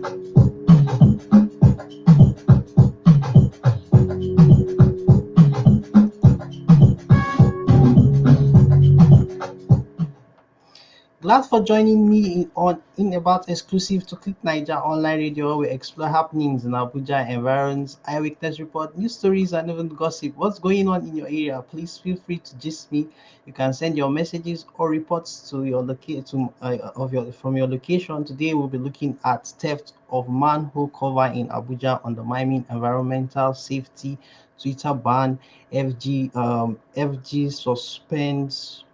Glad for joining me in about exclusive to Click Naija online radio where we explore happenings in Abuja, environs, eyewitness report, news stories, and even gossip. What's going on in your area? Please feel free to gist me. You can send your messages or reports to your from your location. Today we'll be looking at theft of manhole cover in Abuja, undermining environmental safety, Twitter ban, FG suspends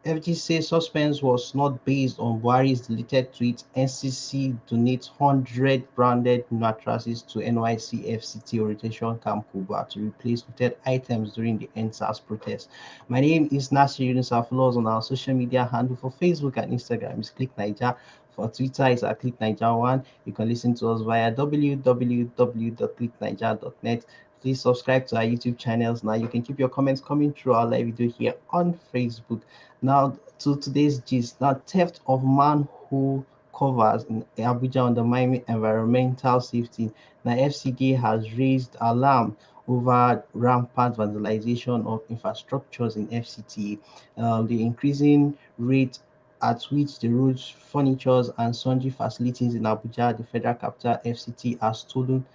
FG says suspense was not based on Buhari's deleted tweet. NCC donates 100 branded mattresses to NYC FCT orientation camp Kuba to replace looted items during the NSAS protest. My name is Nasir Yunus. Follow us on our social media handle for Facebook and Instagram is Click Naija. For Twitter is at Click Naija One. You can listen to us via www.clicknaija.net. Please subscribe to our YouTube channels. Now you can keep your comments coming through our live video here on Facebook. Now to today's gist. Now theft of manhole covers in Abuja undermining environmental safety. Now FCD has raised alarm over rampant vandalization of infrastructures in FCT. The increasing rate at which the roads, furnitures, and sundry facilities in Abuja, the federal capital FCT, are stolen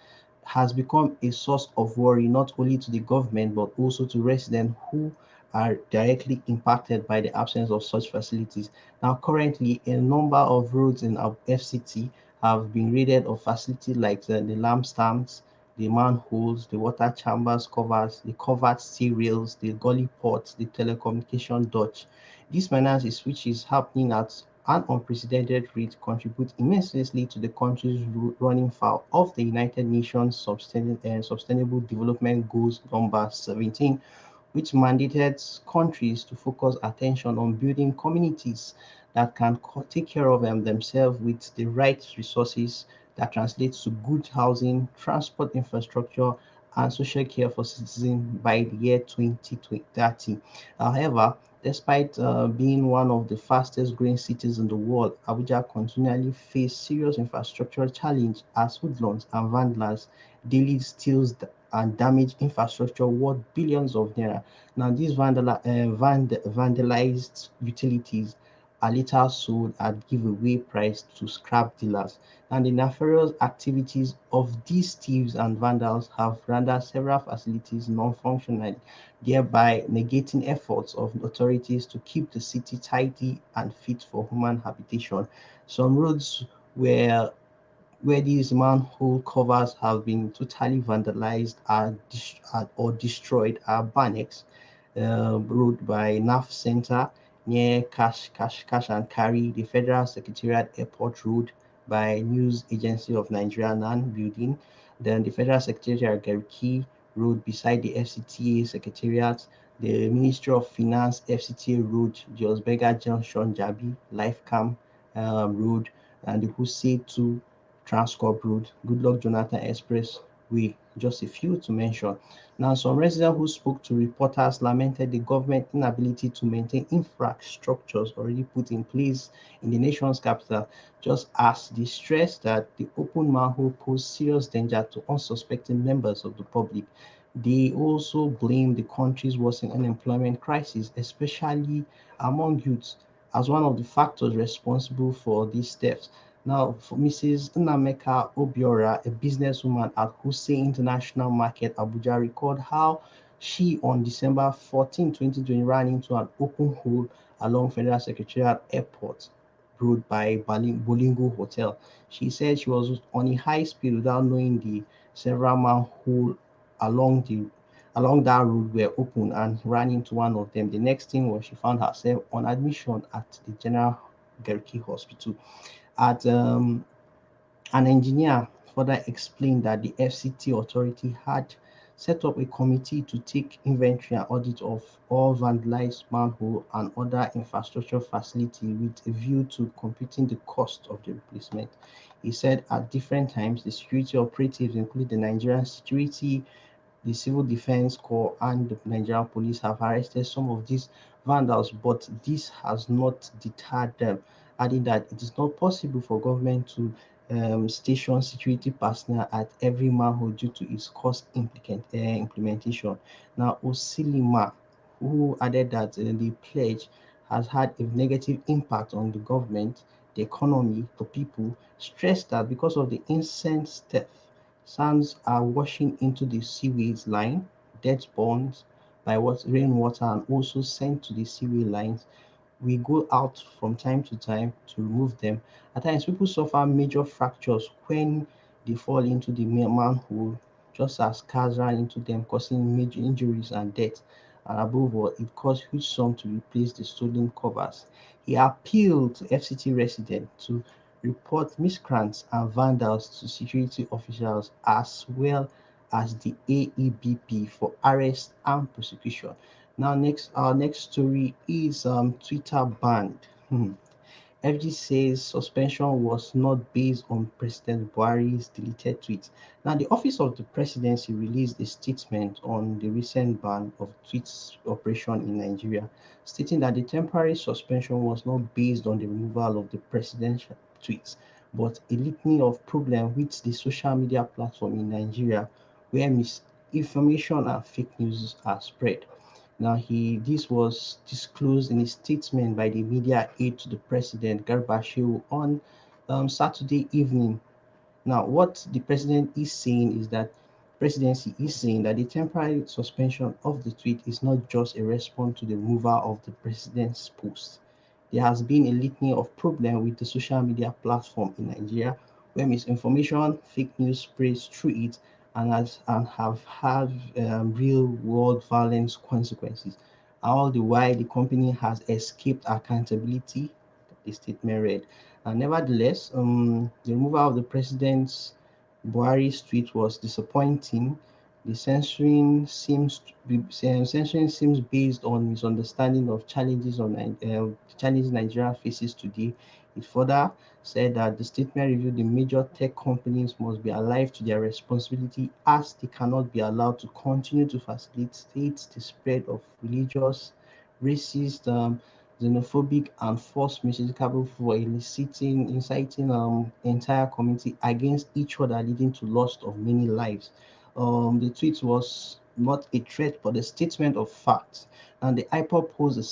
has become a source of worry not only to the government but also to residents who are directly impacted by the absence of such facilities. Now, currently, a number of roads in our FCT have been raided of facilities like the lamp stands, the manholes, the water chambers covers, the covered steel rails, the gully ports, the telecommunication dodge. This menace, which is happening at an unprecedented rate, contribute immensely to the country's running foul of the United Nations Sustainable Development Goals number 17, which mandated countries to focus attention on building communities that can take care of themselves with the right resources that translates to good housing, transport infrastructure, and social care for citizens by the year 2030. However, despite being one of the fastest growing cities in the world, Abuja continually faces serious infrastructural challenge as hoodlums and vandals daily steals and damage infrastructure worth billions of naira. Now, these vandalized utilities are later sold at giveaway price to scrap dealers. And the nefarious activities of these thieves and vandals have rendered several facilities non-functional, thereby negating efforts of authorities to keep the city tidy and fit for human habitation. Some roads were where these manhole covers have been totally vandalized or destroyed are Banex Road by NAF Center near Cash and Carry, the Federal Secretariat Airport Road by News Agency of Nigeria NAN building, then the Federal Secretariat Gariki Road beside the FCTA Secretariat, the Ministry of Finance FCTA Road, Jos Berger Junction, Jabi, Lifecam Road, and the Hussein 2 Transcorp Road, Goodluck Jonathan Express Way, just a few to mention. Now, some residents who spoke to reporters lamented the government's inability to maintain infrastructures already put in place in the nation's capital, just as they stressed that the open manhole pose serious danger to unsuspecting members of the public. They also blamed the country's worsening unemployment crisis, especially among youths, as one of the factors responsible for these thefts. Now, for Mrs. Nnameka Obiora, a businesswoman at Hussein International Market, Abuja, recalled how she, on December 14, 2020, ran into an open hole along Federal Secretariat Airport Road by Bolingo Hotel. She said she was on a high speed without knowing the several manhole along the along that road were open and ran into one of them. The next thing was she found herself on admission at the General Garki Hospital. At An engineer further explained that the FCT authority had set up a committee to take inventory and audit of all vandalized manhole and other infrastructure facility with a view to computing the cost of the replacement. He said at different times the security operatives, including the Nigerian Security, the Civil Defense Corps, and the Nigerian Police, have arrested some of these vandals, but this has not deterred them. adding that it is not possible for government to station security personnel at every manhole due to its implementation. Now, Osilima, who added that the pledge has had a negative impact on the government, the economy, the people, stressed that because of the incensed theft, sands are washing into the sewage line, dead bonds by what rainwater and also sent to the sewage lines. We go out from time to time to remove them. At times, people suffer major fractures when they fall into the manhole, just as cars ran into them, causing major injuries and death. And above all, it cost huge sum to replace the stolen covers. He appealed to FCT residents to report miscreants and vandals to security officials as well as the AEBP for arrest and prosecution. Now, our next story is Twitter banned. FG says suspension was not based on President Buhari's deleted tweets. Now, the Office of the Presidency released a statement on the recent ban of tweets operation in Nigeria, stating that the temporary suspension was not based on the removal of the presidential tweets, but a litany of problems with the social media platform in Nigeria where misinformation and fake news are spread. Now, this was disclosed in a statement by the media aide to the president, Garba Shehu, on Saturday evening. Now, what the president is saying is that presidency is saying that the temporary suspension of the tweet is not just a response to the removal of the president's post. There has been a litany of problems with the social media platform in Nigeria where misinformation, fake news spreads through it and have had real world violence consequences. All the while, the company has escaped accountability, the statement read. Nevertheless, the removal of the president's Buhari's tweet was disappointing. The censoring seems based on misunderstanding of challenges Nigeria faces today. It further said that the statement revealed the major tech companies must be alive to their responsibility as they cannot be allowed to continue to facilitate the spread of religious, racist, xenophobic, and false messages capable for inciting entire community against each other, leading to loss of many lives. The tweet was not a threat, but a statement of fact. And the IPOB posed a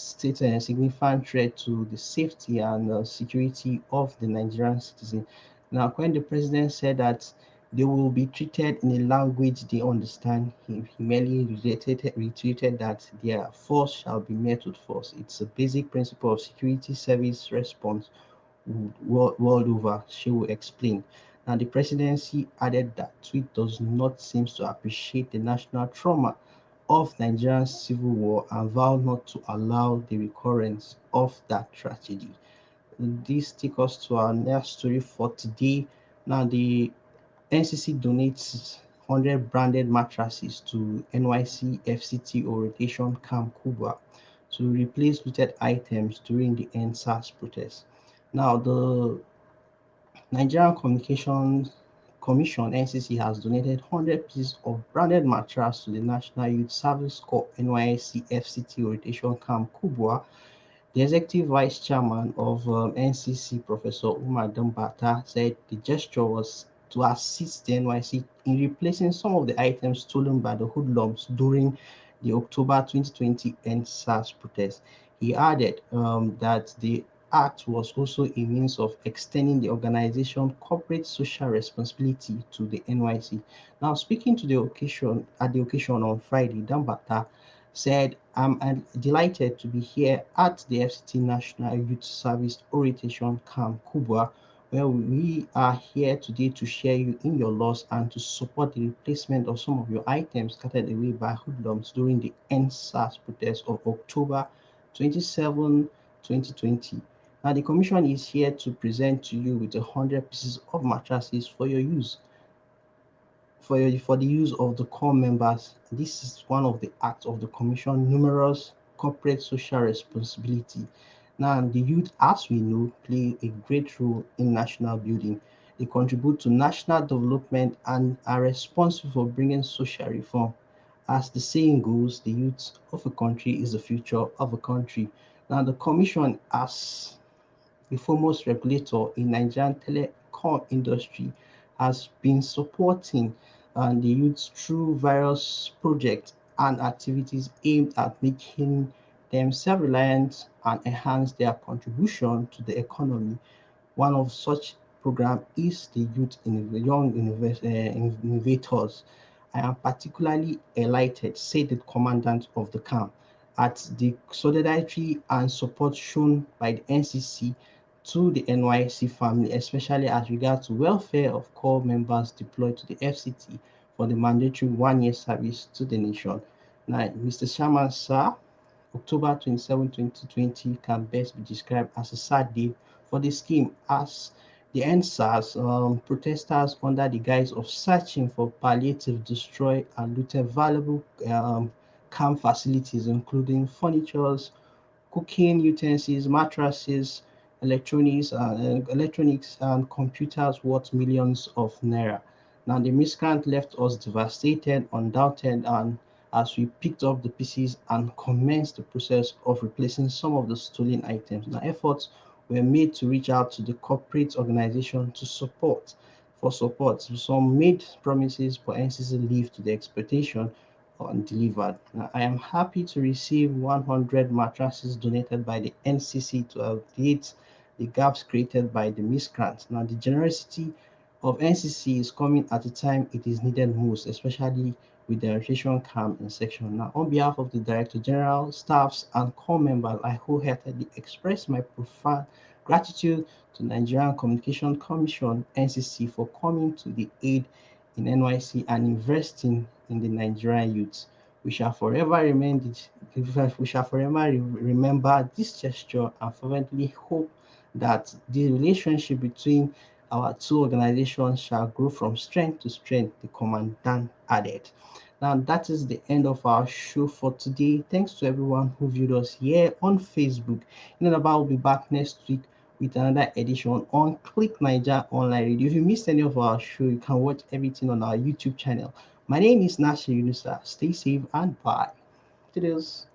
significant threat to the safety and security of the Nigerian citizen. Now, when the president said that they will be treated in a language they understand, he merely reiterated that their force shall be met with force. It's a basic principle of security service response world over, she will explain. And the presidency added that tweet does not seem to appreciate the national trauma of Nigeria's civil war and vow not to allow the recurrence of that tragedy. This takes us to our next story for today. Now, the NCC donates 100 branded mattresses to NYC FCT orientation camp Cuba to replace looted items during the NSAS protest. Now, the Nigerian Communications Commission (NCC) has donated 100 pieces of branded mattress to the National Youth Service Corps (NYSC) FCT orientation camp Kubwa. The executive vice chairman of NCC, Professor Umar Dambata, said the gesture was to assist the NYC in replacing some of the items stolen by the hoodlums during the October 2020 NSAS protest. He added that the act was also a means of extending the organization corporate social responsibility to the NYC. Now, speaking to the occasion at the occasion on Friday, Dambata said, I'm delighted to be here at the FCT National Youth Service Orientation Camp, Kubwa, where we are here today to share you in your loss and to support the replacement of some of your items scattered away by hoodlums during the NSAS protest of October 27, 2020. Now, the Commission is here to present to you with 100 pieces of mattresses for the use of the core members. This is one of the acts of the Commission numerous corporate social responsibility. Now, the youth, as we know, play a great role in national building. They contribute to national development and are responsible for bringing social reform. As the saying goes, the youth of a country is the future of a country. Now, the Commission has a foremost regulator in Nigerian telecom industry, has been supporting the youth through various projects and activities aimed at making them self-reliant and enhance their contribution to the economy. One of such program is the Innovators. I am particularly elated, said the commandant of the camp, at the solidarity and support shown by the NCC to the NYC family, especially as regards to welfare of core members deployed to the FCT for the mandatory one-year service to the nation. Now, Mr. Sharma, sir, October 27, 2020 can best be described as a sad day for the scheme as the NSAS protesters under the guise of searching for palliative destroy and looted valuable camp facilities including furnitures, cooking utensils, mattresses, electronics and computers worth millions of naira. Now the miscreant left us devastated, undoubted, and as we picked up the pieces and commenced the process of replacing some of the stolen items. Now efforts were made to reach out to the corporate organization for support. Some made promises, but NCC lived to the expectation undelivered. Now, I am happy to receive 100 mattresses donated by the NCC to alleviate the gaps created by the miscreants. Now, the generosity of NCC is coming at a time it is needed most, especially with the rotation camp in section. Now, on behalf of the Director General, staffs, and core members, I wholeheartedly express my profound gratitude to Nigerian Communication Commission (NCC) for coming to the aid in NYC and investing in the Nigerian youth. We shall forever remember this gesture and fervently hope that the relationship between our two organizations shall grow from strength to strength, the commandant added. Now, that is the end of our show for today. Thanks to everyone who viewed us here on Facebook. We'll be back next week with another edition on Click Niger Online Radio. If you missed any of our show, you can watch everything on our YouTube channel. My name is Nasir Yunusa. Stay safe and bye. It is.